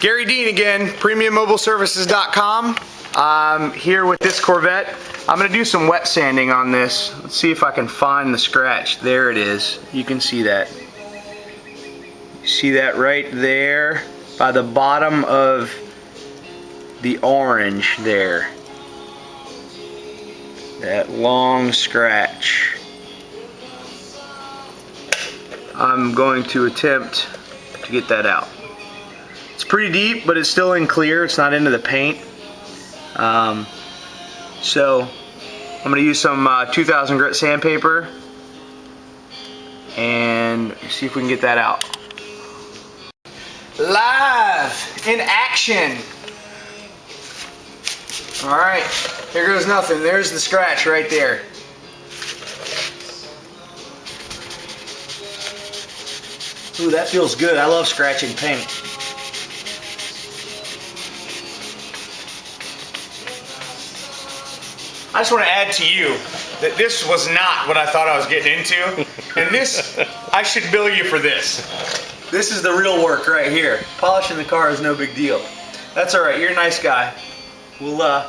Gary Dean again, PremiumMobileServices.com. I'm here with this Corvette. I'm going to do some wet sanding on this. Let's see if I can find the scratch. There it is. You can see that. You see that right there by the bottom of the orange there. That long scratch. I'm going to attempt to get that out. It's pretty deep, but it's still in clear. It's not into the paint. So I'm going to use some 2000 grit sandpaper and see if we can get that out. Live in action. All right, here goes nothing. There's the scratch right there. Ooh, that feels good. I love scratching paint. I just want to add to you that this was not what I thought I was getting into. And this, I should bill you for this. This is the real work right here. Polishing the car is no big deal. That's all right, you're a nice guy. We'll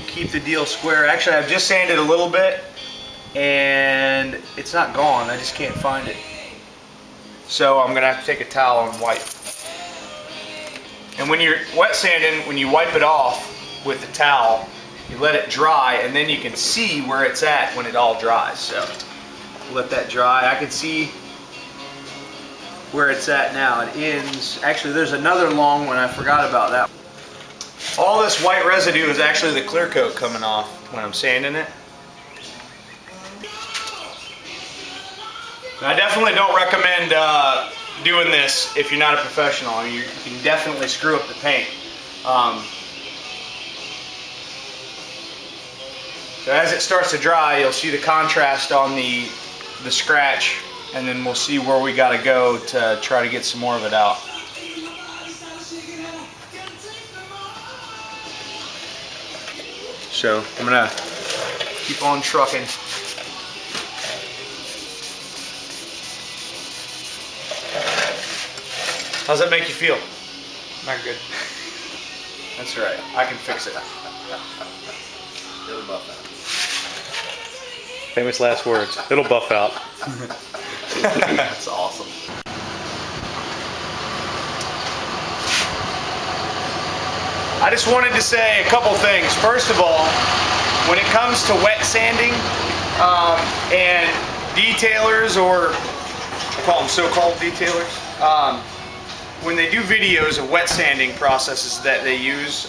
keep the deal square. Actually, I've just sanded a little bit and it's not gone. I just can't find it. So I'm gonna have to take a towel and wipe. And when you're wet sanding, when you wipe it off with the towel, you let it dry, and then you can see where it's at when it all dries. So let that dry. I can see where it's at now. It ends. Actually, there's another long one. I forgot about that. All this white residue is actually the clear coat coming off when I'm sanding it. I definitely don't recommend doing this if you're not a professional. I mean, you can definitely screw up the paint. So as it starts to dry, you'll see the contrast on the scratch, and then we'll see where we got to go to try to get some more of it out. So I'm gonna keep on trucking. How's that make you feel? Not good. That's right. I can fix it. It'll buff out. Famous last words. It'll buff out. That's awesome. I just wanted to say a couple things. First of all, when it comes to wet sanding and detailers, or I call them so-called detailers, when they do videos of wet sanding processes that they use,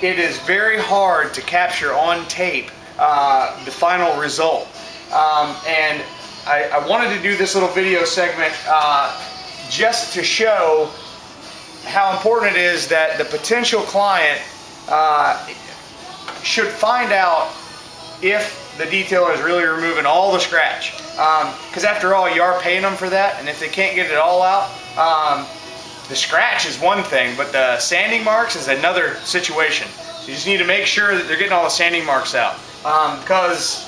it is very hard to capture on tape the final result. And I wanted to do this little video segment just to show how important it is that the potential client should find out if the detailer is really removing all the scratch. Because after all, you are paying them for that, and if they can't get it all out, the scratch is one thing, but the sanding marks is another situation. So you just need to make sure that they're getting all the sanding marks out. Because,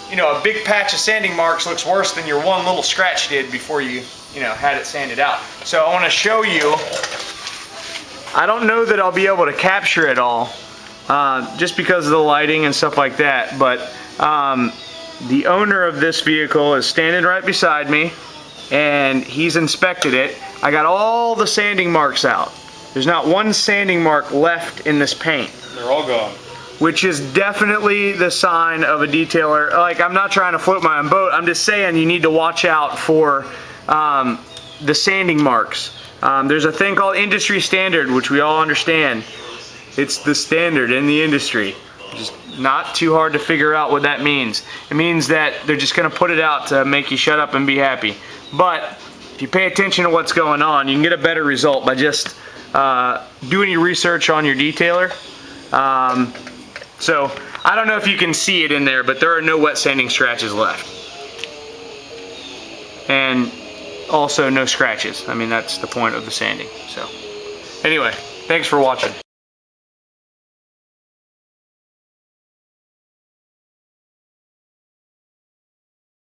you know, a big patch of sanding marks looks worse than your one little scratch did before you had it sanded out. So I want to show you. I don't know that I'll be able to capture it all, just because of the lighting and stuff like that, but the owner of this vehicle is standing right beside me, and he's inspected it. I got all the sanding marks out. There's not one sanding mark left in this paint. They're all gone. Which is definitely the sign of a detailer. Like, I'm not trying to float my own boat. I'm just saying you need to watch out for the sanding marks. There's a thing called industry standard, which we all understand. It's the standard in the industry. Just not too hard to figure out what that means. It means that they're just going to put it out to make you shut up and be happy. But if you pay attention to what's going on, you can get a better result by just doing your research on your detailer. So I don't know if you can see it in there, but there are no wet sanding scratches left. And also no scratches. I mean, that's the point of the sanding. So anyway, thanks for watching.